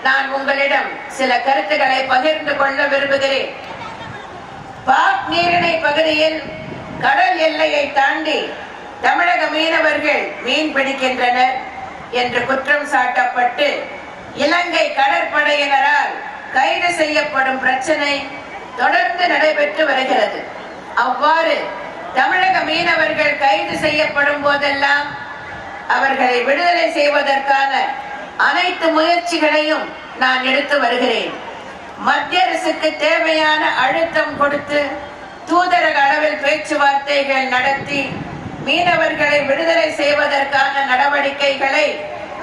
நான் உங்களிடம் சில கருத்துக்களை பகிர்ந்து கொள்ள விரும்புகிறேன். பாக் நீரிணை பகுதியில் கடல் எல்லையை தாண்டி தமிழக மீனவர்கள் மீன் பிடிக்கின்றனர் என்று குற்றம் சாட்டப்பட்டு இலங்கை கடற்படையினரால் கைது செய்யப்படும் பிரச்சனை தொடர்ந்து நடைபெற்று வருகிறது. அவ்வாறு தமிழக மீனவர்கள் கைது செய்யப்படும் போதெல்லாம் அவர்களை விடுதலை செய்வதற்கான அனைத்து முயற்சிகளையும் நான் எடுத்து வருகிறேன். மத்திய அரசுக்கு தேவையான அழுத்தம் கொடுத்து தூதரக அளவில் பேச்சுவார்த்தைகள் நடத்தி மீனவர்களை விடுதலை செய்வதற்கான நடவடிக்கைகளை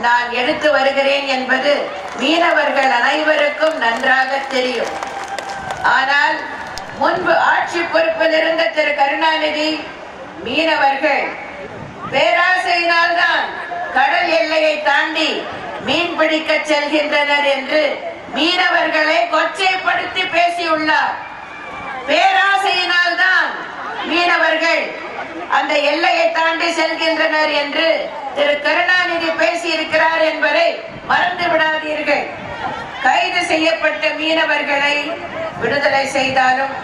நான் எடுத்து வருகிறேன் என்பது மீனவர்கள் அனைவருக்கும் நன்றாக தெரியும். ஆனால் முன்பு ஆட்சி பொறுப்பில் இருந்த திரு கருணாநிதி மீனவர்கள் பேராசையினால் தான் கடல் எல்லையை தாண்டி மீன் பிடிக்க செல்கின்றனர் என்று மீனவர்களை கொச்சைப்படுத்தி பேசியுள்ளார். பேராசையினால் தான் மீனவர்கள் அந்த எல்லையை தாண்டி செல்கின்றனர் என்று திரு கருணாநிதி பேசியிருக்கிறார் என்பதை மறந்து விடாதீர்கள். கைது செய்யப்பட்ட மீனவர்களை விடுதலை செய்தாலும்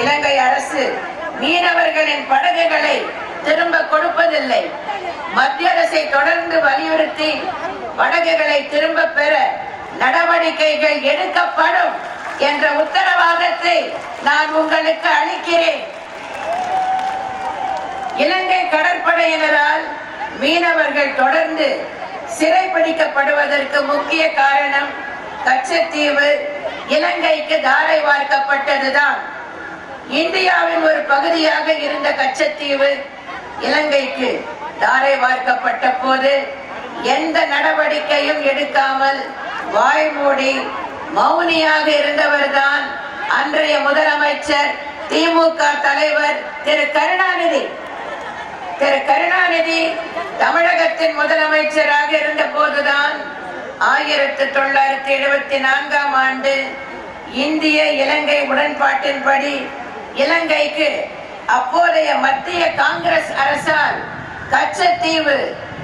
இலங்கை அரசு மீனவர்களின் படகுகளை திரும்ப கொடுப்பதில்லை. மத்திய அரசை தொடர்ந்து வலியுறுத்தி படகுகளை திரும்ப பெற நடவடிக்கைகள் எடுக்கப்படும் என்ற உத்தரவாதத்தை நான் உங்களுக்கு அளிக்கிறேன். இலங்கை கடற்படையினரால் மீனவர்கள் தொடர்ந்து சிறைப்பிடிக்கப்படுவதற்கு முக்கிய காரணம் கச்சத்தீவு இலங்கைக்கு தாரை வார்க்கப்பட்டதுதான். இந்தியாவின் ஒரு பகுதியாக இருந்த கச்சத்தீவு இலங்கைக்கு தாரை வார்க்கப்பட்ட போது எந்த நடவடிக்கையும் எடுக்காமல் வாய்மூடி மௌனியாக இருந்தவர்தான் அன்றைய முதலமைச்சர் திமுக தலைவர் திரு கருணாநிதி. திரு கருணாநிதி தமிழகத்தின் முதலமைச்சராக இருந்த போதுதான் 1974ஆம் ஆண்டு இந்திய இலங்கை உடன்பாட்டின்படி இலங்கைக்கு அப்போதைய மத்திய காங்கிரஸ் அரசால் கச்சத்தீவு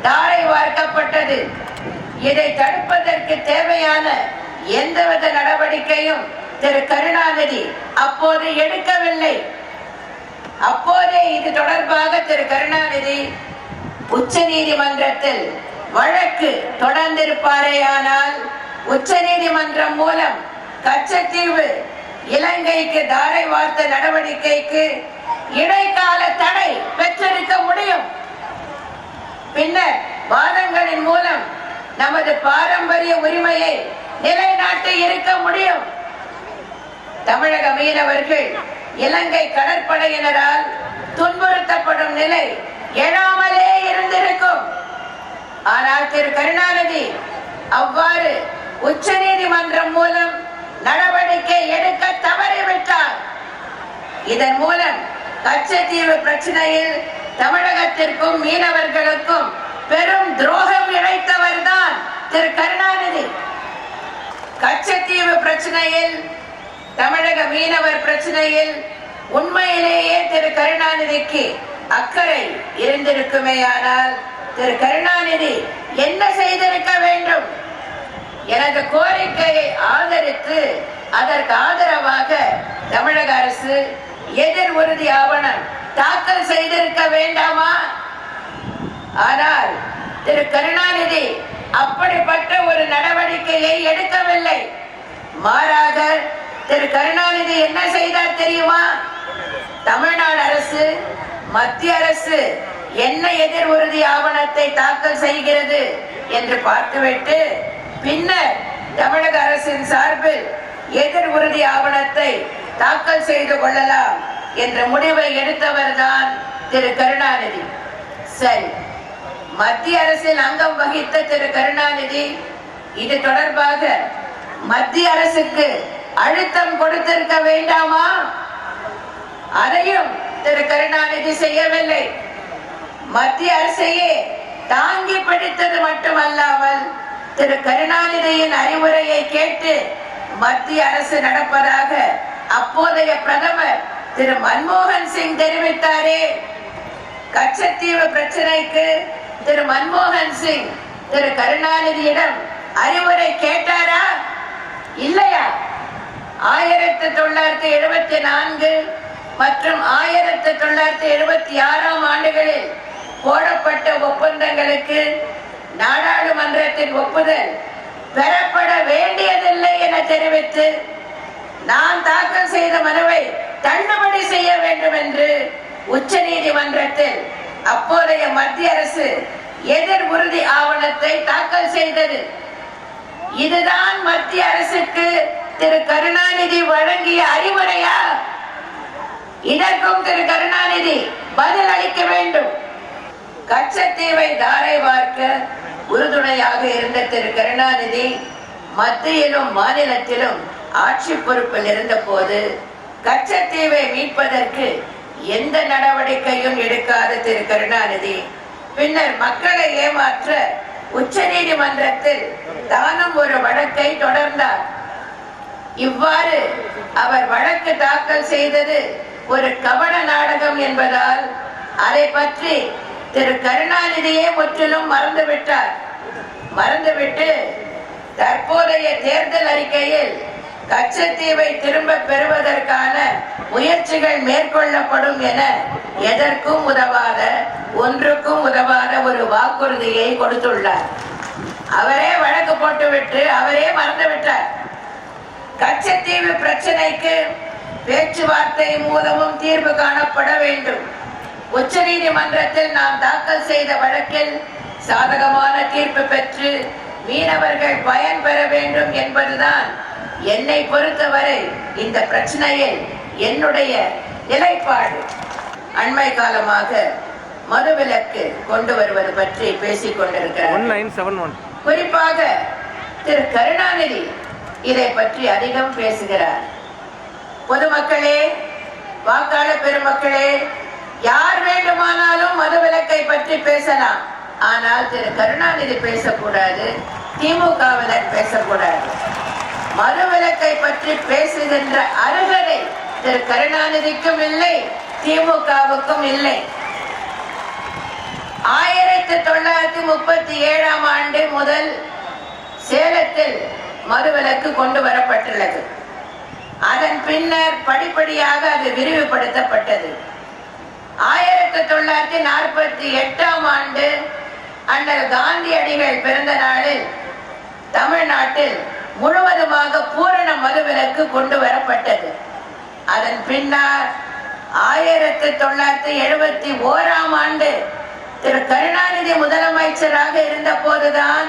தாரை வார்க்கப்பட்டது. இதை தடுப்பதற்கு தேவையான எந்தவித நடவடிக்கையும் திரு கருணாநிதி அப்போது எடுக்கவில்லை. அப்போதே இது தொடர்பாக திரு கருணாநிதி உச்ச நீதிமன்றத்தில் வழக்கு தொடர்ந்திருப்பாரேயானால் உச்ச நீதிமன்றம் மூலம் கச்சத்தீவு இலங்கைக்கு தாரை வார்த்த நடவடிக்கைக்கு இடைக்கால தடை பெற்றிருக்க முடியும். பின்னர் வாதங்களின் மூலம் நமது பாரம்பரிய உரிமையை நிலைநாட்டி இருக்க முடியும். தமிழக மீனவர்கள் இலங்கை கடற்படையினரால் துன்புறுத்தப்படும் நிலை எழாமலே இருந்திருக்கும். ஆனால் திரு கருணாநிதி அவ்வாறு உச்ச நீதிமன்றம் மூலம் நடவடிக்கை எடுக்க தவறிவிட்டார். இதன் மூலம் கச்சத்தீவு பிரச்சனையில் தமிழகத்திற்கும் மீனவர்களுக்கும் பெரும் துரோகம் இழைத்தவர் தான் திரு கருணாநிதி. கச்சத்தீவு பிரச்சனையில் தமிழக மீனவர் பிரச்சனையில் உண்மையிலேயே திரு கருணாநிதிக்கு அக்கறை இருந்திருக்குமேயானால் திரு கருணாநிதி என்ன செய்திருக்க வேண்டும்? எனது கோரிக்கையை ஆதரித்து அதற்கு ஆதரவாக தமிழக அரசு எதிர் உறுதி ஆவணம் தாக்கல் செய்திருக்க வேண்டாமா? ஆனால் திரு கருணாநிதி அப்படிப்பட்ட ஒரு நடவடிக்கையை எடுக்கவில்லை. மாறாக திரு கருணாநிதி என்ன செய்தார் தெரியுமா? தமிழ்நாடு அரசு மத்திய அரசு என்ன எதிர் உறுதி ஆவணத்தை தாக்கல் செய்கிறது என்று பார்த்துவிட்டு பின்னர் தமிழக அரசின் சார்பில் எதிர் உறுதி ஆவணத்தை தாக்கல் செய்து கொள்ளலாம் என்ற முடிவை எடுத்தவர் தான் திரு கருணாநிதி. சரி, மத்திய அரசில் அங்கம் வகித்த திரு கருணாநிதி இது தொடர்பாக மத்திய அரசுக்கு அழுத்தம் கொடுத்திருக்க வேண்டாமா? அதையும் திரு கருணாநிதி செய்யவில்லை. மத்திய அரசையே தாங்கி பிடித்தது மட்டுமல்லாமல் திரு கருணாநிதியின் அறிவுரையை கேட்டு மத்திய அரசு நடப்பதாக அப்போதைய பிரதமர் திரு மன்மோகன் சிங் தெரிவித்தாரே. கச்சத்தீவு பிரச்சனைக்கு திரு மன்மோகன் சிங் திரு கருணாநிதியிடம் அறிவுரை கேட்டாரா இல்லையா? 1974 மற்றும் 1976 ஆண்டுகளில் போடப்பட்ட ஒப்பந்தங்களுக்கு நாடாளுமன்றத்தின் ஒப்புதல் பெறப்பட வேண்டியதில்லை என தெரிவித்து நான் தாக்கல் செய்த மனுவை தள்ளுபடி செய்ய வேண்டும் என்று உச்ச நீதிமன்றத்தில் அப்போதைய மத்திய அரசு எதிர் உறுதி ஆவணத்தை தாக்கல் செய்தது. இதுதான் மத்திய அரசுக்கு திரு கருணாநிதி வழங்கிய அறிவுரையா? இதற்கும் திரு கருணாநிதி பதில் அளிக்க வேண்டும். கச்சத்தீவை தாரை வார்க்க உறுதுணையாக இருந்த திரு கருணாநிதி மத்தியிலும் மாநிலத்திலும் ஆட்சி பொறுப்பில் இருந்த போது கச்சத்தீவை மீட்பதற்கு எந்த நடவடிக்கையும் எடுக்காத திரு கருணாநிதி பின்னர் மக்களை ஏமாற்ற உச்ச நீதிமன்றத்தில் தானும் ஒரு வழக்கை தொடர்ந்தார். இவ்வாறு அவர் வழக்கு தாக்கல் செய்தது ஒரு கபட நாடகம் என்பதால் அதை பற்றி திரு கருணாநிதியே முற்றிலும் மறந்துவிட்டு தற்போதைய தேர்தல் அறிக்கையில் கச்சத்தீவை திரும்ப பெறுவதற்கான முயற்சிகள் மேற்கொள்ளப்படும் என எதற்கும் உதவாத ஒன்றுக்கும் உதவாத ஒரு வாக்குறுதியை கொடுத்துள்ளார். அவரே வழக்கு போட்டுவிட்டு அவரே மறந்துவிட்டார். கச்சத்தீவு பிரச்சனைக்கு பேச்சுவார்த்தை மூலமும் தீர்வு காணப்பட வேண்டும். உச்ச நீதிமன்றத்தில் நாம் தாக்கல் செய்த வழக்கில் சாதகமான தீர்ப்பு பெற்று மீனவர்கள் பயன் பெற வேண்டும் என்பதுதான் என்னை பொறுத்தவரை இந்த பிரச்சனையில் என்னுடைய நிலைப்பாடு. அண்மை காலமாக மதுவிலக்கு கொண்டு வருவது பற்றி பேசிக் கொண்டிருக்கிறார். குறிப்பாக திரு கருணாநிதி இதை பற்றி அதிகம் பேசுகிறார். பொதுமக்களே, வாக்காளர் பெருமக்களே, யார் வேண்டுமானாலும் மதுவிலக்கை பற்றி பேசலாம். ஆனால் திரு கருணாநிதி பேசக்கூடாது, திமுகவினர் பேசக்கூடாது. மதுவிலக்கை பற்றி பேசுகின்ற அருகதை திரு கருணாநிதிக்கும் இல்லை, திமுகவுக்கும் இல்லை. 1937 ஆண்டு முதல் சேலத்தில் மதுவிலக்கு கொண்டு வரப்பட்டுள்ளது. அதன் பின்னர் படிப்படியாக அது விரிவுபடுத்தப்பட்டது. 1948 ஆண்டு அண்ணல் காந்தியடிகள் பிறந்த நாளில் தமிழ்நாட்டில் முழுவதுமாக பூரண மதுவிலக்கு கொண்டு வரப்பட்டது. அதன் பின்னர் 1971 ஆண்டு திரு கருணாநிதி முதலமைச்சராக இருந்த போதுதான்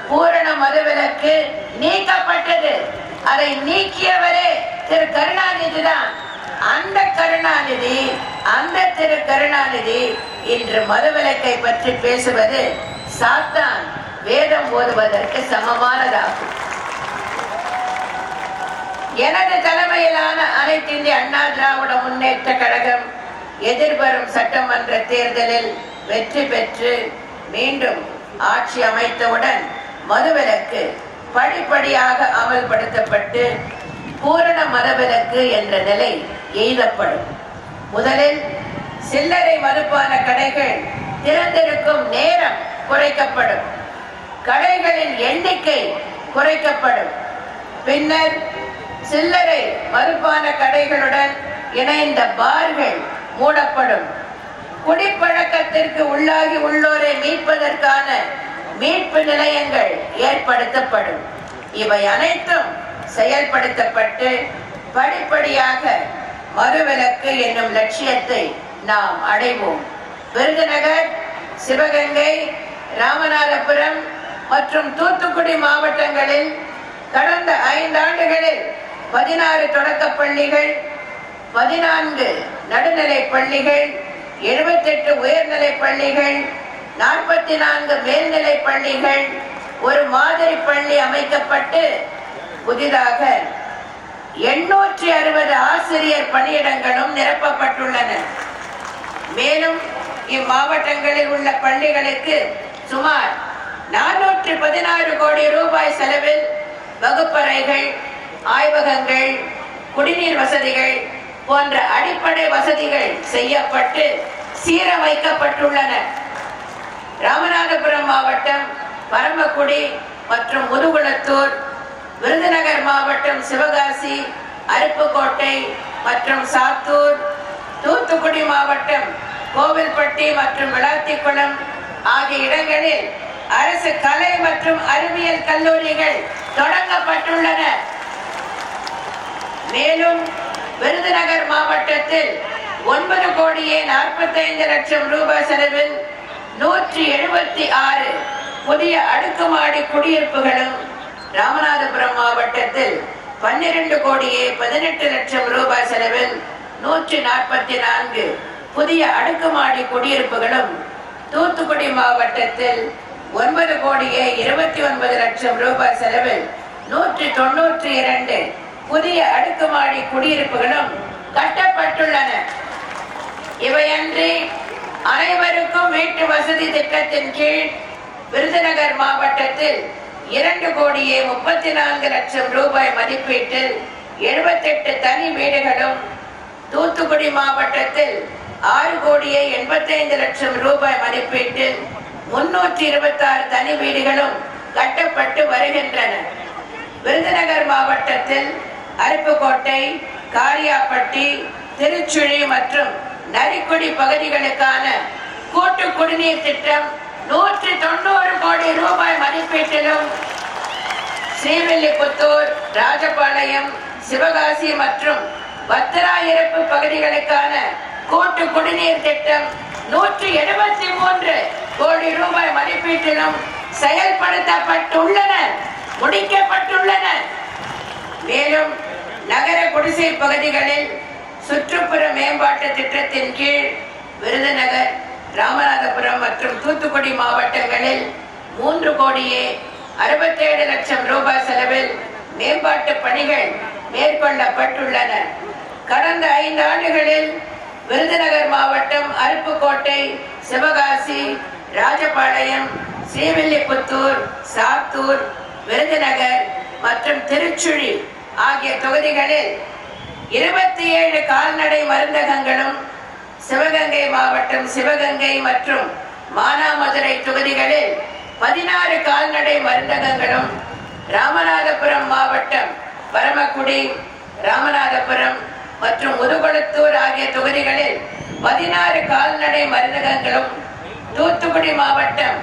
பூரண மதுவிலக்கு நீக்கப்பட்டது. அதை நீக்கியவரே திரு கருணாநிதி தான். அந்த திரு கருணாநிதி இன்று மதுவிலக்கை பற்றி பேசுவது சாத்தான் வேதம் ஓதுவதற்கு சமமானதாகும். எனது தலைமையிலான அனைத்து இந்திய அண்ணா திராவிட முன்னேற்ற கழகம் எதிர்வரும் சட்டமன்ற தேர்தலில் வெற்றி பெற்று மீண்டும் ஆட்சி அமைத்தவுடன் மதுவிலக்கு படிப்படியாக அமல்படுத்தப்பட்டு பூரண மதுவிலக்கு என்ற நிலை எய்தப்படும். முதலில் சில்லறை மதுபான கடைகள் திறந்திருக்கும் நேரம் குறைக்கப்படும், கடைகளின் எண்ணிக்கை குறைக்கப்படும். பின்னர் சில்லறை மதுபான கடைகளுடன் இணைந்த பார்கள் மூடப்படும். குடிப்பழக்கத்திற்கு உள்ளாகி உள்ளோரை மீட்பதற்கான மீட்பு நிலையங்கள் ஏற்படுத்தப்படும். இவை அனைத்தும் செயல்படுத்தப்பட்டு படிப்படியாக மதுவிலக்கு என்னும் லட்சியத்தை நாம் அடைவோம். விருதுநகர், சிவகங்கை, ராமநாதபுரம் மற்றும் தூத்துக்குடி மாவட்டங்களில் கடந்த 5 ஆண்டுகளில் 16 தொடக்கப் பள்ளிகள், 14 நடுநிலைப் பள்ளிகள், 78 உயர்நிலைப் பள்ளிகள், 44 மேல்நிலைப் பள்ளிகள், ஒரு மாதிரி பள்ளி அமைக்கப்பட்டு புதிதாக 860 ஆசிரியர் பணியிடங்களும் நிரப்பப்பட்டுள்ளன. மேலும் இம்மாவட்டங்களில் உள்ள பள்ளிகளுக்கு சுமார் 416 கோடி ரூபாய் செலவில் வகுப்பறைகள், ஆய்வகங்கள், குடிநீர் வசதிகள் போன்ற அடிப்படை வசதிகள் செய்யப்பட்டு சீரமைக்கப்பட்டுள்ளன. ராமநாதபுரம் மாவட்டம், பரமக்குடி, மற்றும் முதுகுளத்தூர், விருதுநகர் மாவட்டம் சிவகாசி, அருப்புக்கோட்டை மற்றும் சாத்தூர், தூத்துக்குடி மாவட்டம் கோவில்பட்டி மற்றும் விளாத்திக்குளம் ஆகிய இடங்களில் அரசு கலை மற்றும் அறிவியல் கல்லூரிகள் தொடங்கப்பட்டுள்ளன. மேலும் விருதுநகர் மாவட்டத்தில் 9,45,00,000 ரூபாய் செலவில் 176 புதிய அடுக்குமாடி குடியிருப்புகளும், ராமநாதபுரம் மாவட்டத்தில் 12,18,00,000 ரூபாய் செலவில் 144 புதிய அடுக்குமாடி குடியிருப்புகளும், தூத்துக்குடி மாவட்டத்தில் 9,29,00,000 ரூபாய் செலவில் 192 புதிய அடுக்குமாடி குடியிருப்புகளும் கட்டப்பட்டுள்ளன. இவையன்றி அனைவருக்கும் வீட்டு வசதி திட்டத்தின் கீழ் விருதுநகர் மாவட்டத்தில் 2,34,00,000 ரூபாய் மதிப்பீட்டில் 78 தனி வீடுகளும், தூத்துக்குடி மாவட்டத்தில் 6,85,00,000 ரூபாய் மதிப்பீட்டில் 326 தனி வீடுகளும் கட்டப்பட்டு வருகின்றன. விருதுநகர் மாவட்டத்தில் அருப்புக்கோட்டை, காரியாப்பட்டி, திருச்சுழி மற்றும் நரிக்குடி பகுதிகளுக்கான கூட்டு குடிநீர் திட்டம் 190 கோடி ரூபாய் மதிப்பீட்டிலும், ஸ்ரீவில்லிபுத்தூர், ராஜபாளையம், சிவகாசி மற்றும் பத்திராயிருப்பு பகுதிகளுக்கான கூட்டு குடிநீர் திட்டம் 173 கோடி ரூபாய் மதிப்பீட்டிலும் செயல்படுத்தப்பட்டுள்ளன, முடிக்கப்பட்டுள்ளன. மேலும் நகர குடிசை பகுதிகளில் சுற்றுப்புற மேம்பாட்டு திட்டத்தின் கீழ் விருதுநகர், ராமநாதபுரம் மற்றும் தூத்துக்குடி மாவட்டங்களில் 3,67,00,000 ரூபாய் செலவில் மேம்பாட்டு பணிகள் மேற்கொள்ளப்பட்டுள்ளன. கடந்த 5 ஆண்டுகளில் விருதுநகர் மாவட்டம் அருப்புக்கோட்டை, சிவகாசி, ராஜபாளையம், ஸ்ரீவில்லிபுத்தூர், சாத்தூர், விருதுநகர் மற்றும் திருச்சுழி ஆகிய தொகுதிகளில் 27 கால்நடை மருந்தகங்களும், சிவகங்கை மாவட்டம் சிவகங்கை மற்றும் மானாமதுரை தொகுதிகளில் 16 கால்நடை மருந்தகங்களும், ராமநாதபுரம் மாவட்டம் பரமக்குடி, ராமநாதபுரம் மற்றும் முதுகுளத்தூர் ஆகிய தொகுதிகளில் 16 கால்நடை மருந்தகங்களும், தூத்துக்குடி மாவட்டம்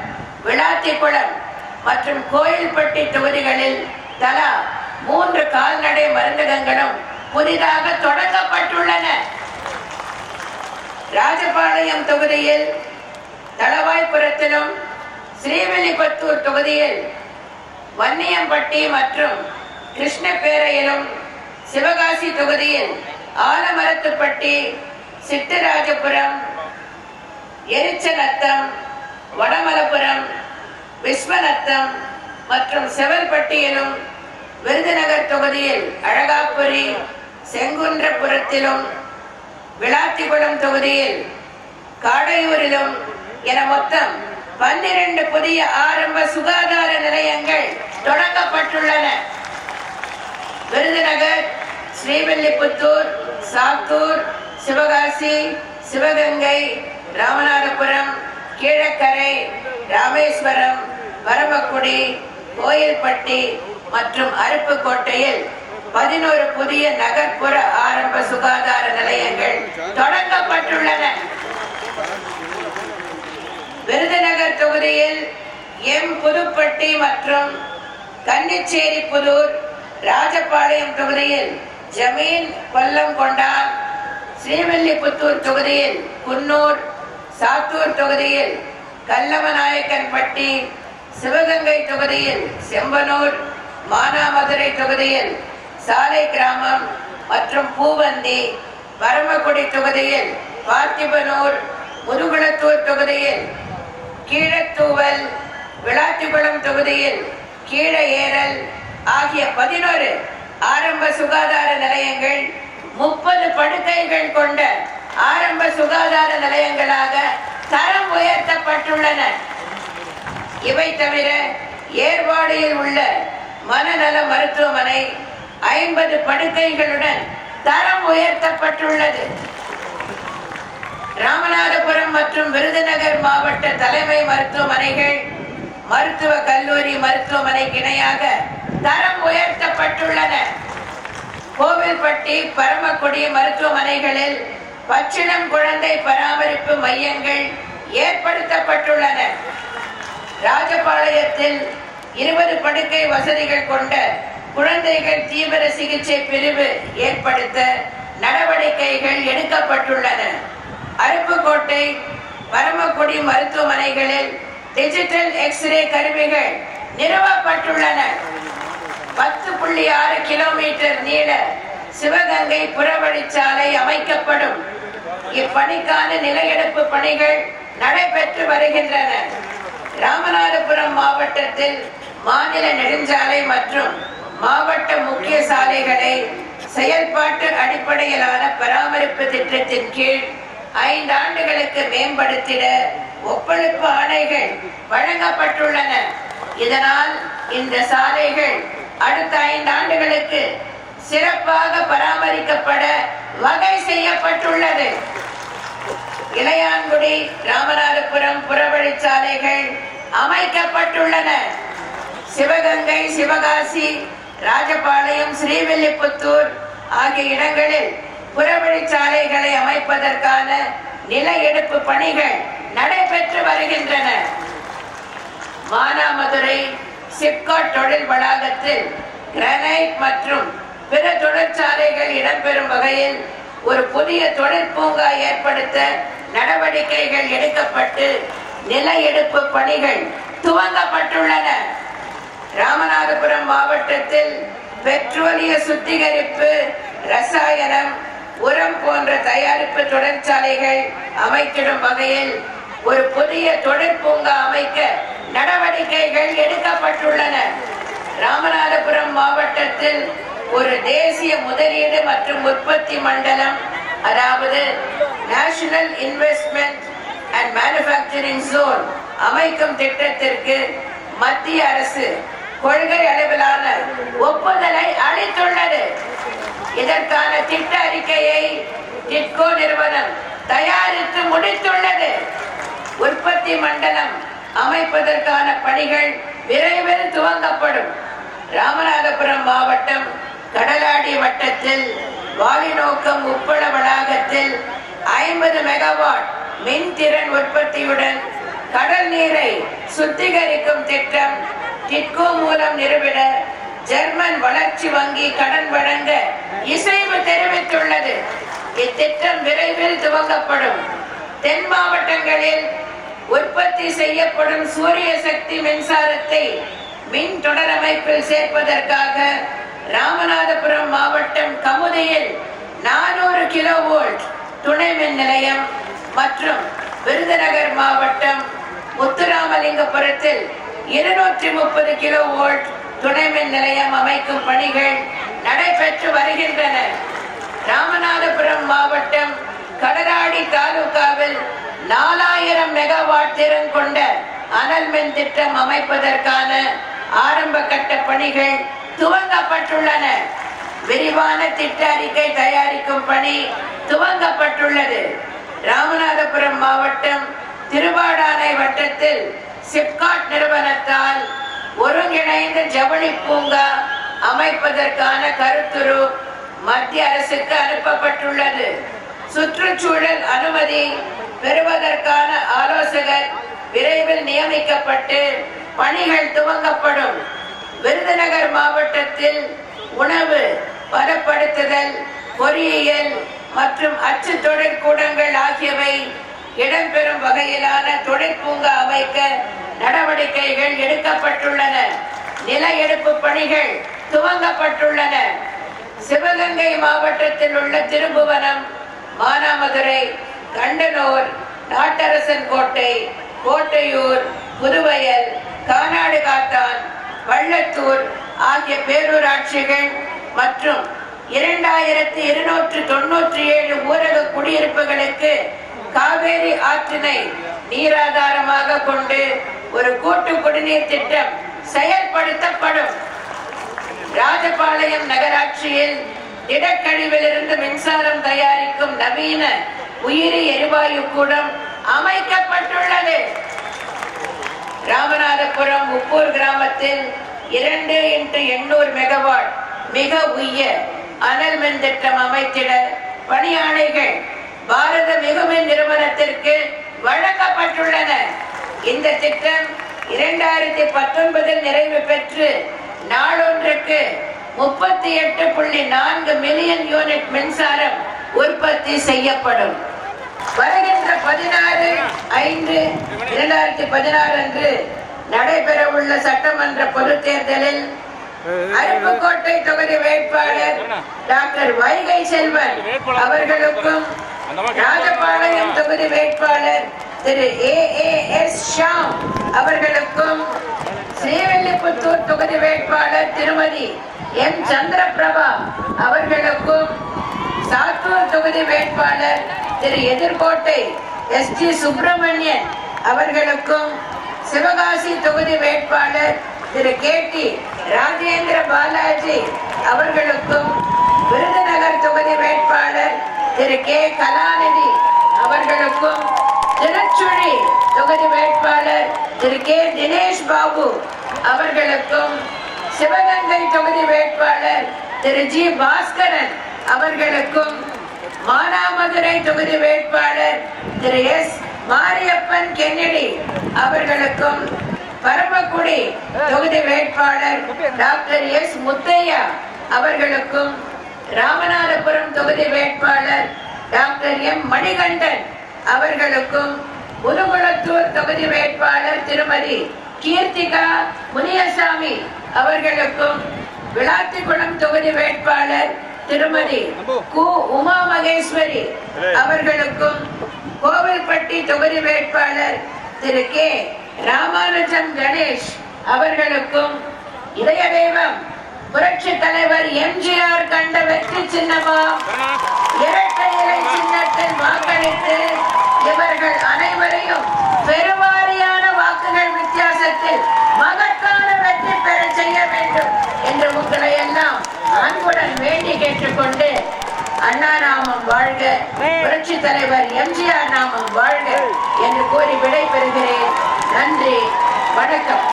விளாத்திக்குளம் மற்றும் கோயில்பட்டி தொகுதிகளில் தலா 3 கால்நடை மருந்தகங்களும் புதிதாக தொடங்கப்பட்டுள்ளன. ராஜபாளையம் தொகுதியில் தளவாய்புரத்திலும், ஸ்ரீவில்லிபுத்தூர் தொகுதியில் வன்னியம்பட்டி மற்றும் கிருஷ்ணபேரையிலும், சிவகாசி தொகுதியில் ஆலமரத்துப்பட்டி, சிட்டராஜபுரம், எரிச்சநத்தம், வடமலபுரம், விஸ்வநத்தம் மற்றும் செவல்பட்டியிலும், விருதுநகர் தொகுதியில் அழகாபுரி, செங்குன்றபுரத்திலும், விளாத்திக்குளம் தொகுதியில் காடையூரிலும் என மொத்தம் 12 புதிய ஆரம்ப சுகாதார நிலையங்கள் தொடங்கப்பட்டுள்ளன. விருதுநகர், ஸ்ரீவில்லிபுத்தூர், சாத்தூர், சிவகாசி, சிவகங்கை, ராமநாதபுரம், கீழக்கரை, ராமேஸ்வரம், பரமக்குடி, கோயில்பட்டி மற்றும் அருப்புக்கோட்டையில் 11 புதிய நகர்ப்புற ஆரம்ப சுகாதார நிலையங்கள் தொடங்கப்பட்டுள்ளன. விருதுநகர் தொகுதியில் எம் புதுப்பட்டி மற்றும் கன்னிச்சேரி புதூர், ராஜபாளையம் தொகுதியில் ஜமீன் கொல்லங்கொண்டான், ஸ்ரீவில்லிபுத்தூர் தொகுதியில் குன்னூர், சாத்தூர் தொகுதியில் கல்லமநாயக்கன்பட்டி, சிவகங்கை தொகுதியில் செம்பனூர், மானாமதுரை தொகுதியில் சாலை கிராமம் மற்றும் பூவந்தி, பரமக்குடி தொகுதியில் பார்த்திபனூர், முதுகுளத்தூர் தொகுதியில் கீழத்தூவல், விளாத்திக்குளம் தொகுதியில் கீழ ஏரல் ஆகிய 11 ஆரம்ப சுகாதார நிலையங்கள் 30 படுக்கைகள் கொண்ட ஆரம்ப சுகாதார நிலையங்களாக தரம் உயர்த்தப்பட்டுள்ளன. இவை தவிர ஏர்வாடியில் உள்ள மனநல மருத்துவமனை 50 படுக்கைகளுடன் தரம் உயர்த்தப்பட்டுள்ளது. ராமநாதபுரம் மற்றும் விருதுநகர் மாவட்ட தலைமை மருத்துவமனைகள் மருத்துவ கல்லூரி மருத்துவமனைக்கு இணையாக தரம் உயர்த்தப்பட்டுள்ளன. கோவில்பட்டி பரமக்குடி மருத்துவமனைகளில் பச்சிளம் குழந்தை பராமரிப்பு மையங்கள் ஏற்படுத்தப்பட்டுள்ளன. ராஜபாளையத்தில் 20 படுக்கை வசதிகள் கொண்ட குழந்தைகள் தீவிர சிகிச்சை பிரிவு ஏற்படுத்த நடவடிக்கைகள் எடுக்கப்பட்டுள்ளன. அருப்புக்கோட்டை பரமக்குடி மருத்துவமனைகளில் டிஜிட்டல் எக்ஸ்ரே கருவிகள் நிறுவப்பட்டுள்ளன. 10.6 கிலோமீட்டர் நீள சிவகங்கை புறவழிச்சாலை அமைக்கப்படும். இப்பணிக்கான நிலையெடுப்பு பணிகள் நடைபெற்று வருகின்றன. ராமநாதபுரம் மாவட்டத்தில் மாநில நெடுஞ்சாலை மற்றும் மாவட்ட முக்கிய சாலைகளை செயல்பாட்டு அடிப்படையிலான பராமரிப்பு திட்டத்தின் கீழ் 5 ஆண்டுகளுக்கு மேம்படுத்திட ஒப்பளிப்பு ஆணைகள் வழங்கப்பட்டுள்ளன. இதனால் இந்த சாலைகள் அடுத்த 5 ஆண்டுகளுக்கு சிறப்பாக பராமரிக்கப்பட வகை செய்யப்பட்டுள்ளது. இளையான்குடி ராமநாதபுரம் புறவழிச்சாலைகள் அமைக்கப்பட்டுள்ளன. சிவகங்கை, சிவகாசி, ராஜபாளையம், ஸ்ரீவில்லிபுத்தூர் ஆகிய இடங்களில் புறவழிச்சாலைகளை அமைப்பதற்கான நில எடுப்பு பணிகள் நடைபெற்று வருகின்றன. மானாமதுரை சிப்காட் தொழில் வளாகத்தில் கிரானைட் மற்றும் பிற தொழிற்சாலைகள் இடம்பெறும் வகையில் ஒரு புதிய தொழிற்பூங்கா ஏற்படுத்த நடவடிக்கைகள் எடுக்கப்பட்டு நில எடுப்பு பணிகள் துவங்கப்பட்டுள்ளன. ராமநாதபுரம் மாவட்டத்தில் பெட்ரோலிய சுத்திகரிப்பு, ரசாயனம், உரம் போன்ற தயாரிப்பு தொழிற்சாலைகள் அமைத்திடும் வகையில் ஒரு புதிய தொழிற்பூங்கா அமைக்க நடவடிக்கைகள் எடுக்கப்பட்டுள்ளன. ராமநாதபுரம் மாவட்டத்தில் ஒரு தேசிய முதலீடு மற்றும் உற்பத்தி மண்டலம், அதாவது national investment and manufacturing zone அமைக்கும் திட்டத்திற்கு மத்திய அரசு கொள்கை அளவிலான ஒப்புதலை அளித்துள்ளது. இதற்கான திட்ட அறிக்கையை டிட்கோ நிறுவனம் தயாரித்து முடித்துள்ளது. உற்பத்தி மண்டலம் அமைப்பதற்கான பணிகள் விரைவில் துவங்கப்படும். ராமநாதபுரம் மாவட்டம் கடலாடி வட்டத்தில் வாலிநோக்கம் உப்பள வளாகத்தில் 50 மெகாவாட் மின்திறன் உற்பத்தியுடன் கடல் நீரை சுத்திகரிக்கும் திட்டம் டிட்கோ மூலம் நிறுவிட ஜெர்மன் வளர்ச்சி வங்கி கடன் வழங்க இசைவு தெரிவித்துள்ளது. இத்திட்டம் விரைவில் துவங்கப்படும். தென் மாவட்டங்களில் உற்பத்தி செய்யப்படும் சூரிய சக்தி மின்சாரத்தை மின் தொடரமைப்பில் சேர்ப்பதற்காக ராமநாதபுரம் மாவட்டம் கமுதியில் 400 கிலோவோல்ட் துணை மின் நிலையம் மற்றும் விருதுநகர் மாவட்டம் முத்துராமலிங்கபுரத்தில் 230 கிலோவோல்ட் துணை மின் நிலையம் அமைக்கும் பணிகள் நடைபெற்று வருகின்றன. ராமநாதபுரம் மாவட்டம் கடலாடி தாலுகாவில் 4000 மெகாவாட் திறன் கொண்ட அனல் மின் திட்டம் அமைப்பதற்கான ஆரம்ப கட்ட பணிகள் துவங்கப்பட்டுள்ளன. விரிவான திட்ட அறிக்கை தயாரிக்கும் பணி துவங்கப்பட்டுள்ளது. ராமநாதபுரம் மாவட்டம் திருவாடானை வட்டத்தில் சிப்காட் நிறுவனத்தால் ஒருங்கிணைந்த ஜவுளி பூங்கா அமைப்பதற்கான கருத்துரு மத்திய அரசுக்கு அனுப்பப்பட்டுள்ளது. சுற்றுச்சூழல் அனுமதி பெறுவதற்கான ஆலோசகர் விரைவில் நியமிக்கப்பட்டு பணிகள் துவங்கப்படும். விருதுநகர் மாவட்டத்தில் உணவு பதப்படுத்துதல், பொறியியல் மற்றும் அச்சு தொழிற்கூடங்கள் ஆகியவை இடம்பெறும் வகையிலான தொழிற்பூங்கா அமைக்க நடவடிக்கைகள் எடுக்கப்பட்டுள்ளன. நில எடுப்பு பணிகள் துவங்கப்பட்டுள்ளன. சிவகங்கை மாவட்டத்தில் உள்ள திருபுவனம், மானாமதுரை, கண்டனூர், நாட்டரசன் கோட்டை, கோட்டையூர், புதுவயல், கானாடு காத்தான், வள்ளத்தூர் ஆகிய பேரூராட்சிகள் மற்றும் 2297 ஊரக குடியிருப்புகளுக்கு காவேரி ஆற்றினை நீராதாரமாக கொண்டு ஒரு கூட்டு குடிநீர் திட்டம் செயல்படுத்தப்படும். ராஜபாளையம் நகராட்சியில் திடக்கழிவிலிருந்து மின்சாரம் தயாரிக்கும் நவீன உயிரி எரிவாயு கூடம் அமைக்கப்பட்டுள்ளது. ராமநாதபுரம் உப்பூர் கிராமத்தில் 2x800 மெகாவாட் மிக உயர் அனல் மின் திட்டம் அமைத்திட பணியாணைகள் பாரத மிகுமின் நிறுவனத்திற்கு வழங்கப்பட்டுள்ளன. இந்த திட்டம் 2019 நிறைவு பெற்று நாளொன்றுக்கு 38.4 மில்லியன் யூனிட் மின்சாரம் உற்பத்தி செய்யப்படும். வருகின்ற 16/5/2016 அன்று நடைபெறவுள்ள சட்டமன்ற பொதுத் தேர்தலில் அருப்புக்கோட்டை தொகுதி வேட்பாளர் டாக்டர் வைகை செல்வன் அவர்களுக்கும், ராஜபாளையம் தொகுதி வேட்பாளர் திரு AAS ஷாம் அவர்களுக்கும், ஸ்ரீவில்லிபுத்தூர் தொகுதி வேட்பாளர் திருமதி M சந்திரபிரபா அவர்களுக்கும், சாத்தூர் தொகுதி வேட்பாளர் திரு எதிர்கோட்டை SG சுப்பிரமணியன் அவர்களுக்கும், சிவகாசி தொகுதி வேட்பாளர் திரு KT ராஜேந்திர பாலாஜி அவர்களுக்கும், விருதுநகர் தொகுதி வேட்பாளர் திரு K கலாநிதி அவர்களுக்கும், திருச்சுழி தொகுதி வேட்பாளர் திரு K தினேஷ் பாபு அவர்களுக்கும், சிவகங்கை தொகுதி வேட்பாளர் திரு G பாஸ்கரன் அவர்களுக்கும், மானாமதுரை தொகுதி வேட்பாளர் திரு S மாரியப்பன் கென்னடி அவர்களுக்கும், பரமக்குடி தொகுதி வேட்பாளர் டாக்டர் S முத்தையா அவர்களுக்கும், ராமநாதபுரம் தொகுதி வேட்பாளர் டாக்டர் M மணிகண்டன் அவர்களுக்கும், முதுகுளத்தூர் தொகுதி வேட்பாளர் திருமதி கீர்த்திகா முனியசாமி அவர்களுக்கும், விளாத்திக்குளம் தொகுதி வேட்பாளர் திருமதி கு உமா மகேஸ்வரி அவர்களுக்கும், கோவில்பட்டி தொகுதி வேட்பாளர் திரு K ராமானுஜம் கணேஷ் அவர்களுக்கும், இதய தெய்வம் புரட்சி தலைவர் MGR கண்ட வெற்றி சின்னமா இரட்டை இலை சின்னத்தில் வாக்களித்து இவர்கள் அனைவரையும் பெருவாரியான வாக்குகள் வித்தியாசத்தில் மகத்தான வெற்றி பெற செய்ய வேண்டும் என்று உங்களை எல்லாம் அன்புடன் வேண்டி கேட்டுக்கொண்டு, அண்ணா நாமம் வாழ்க, புரட்சி தலைவர் MGR நாமம் வாழ்க என்று கூறி விடை பெறுகிறேன். நன்றி, வணக்கம்.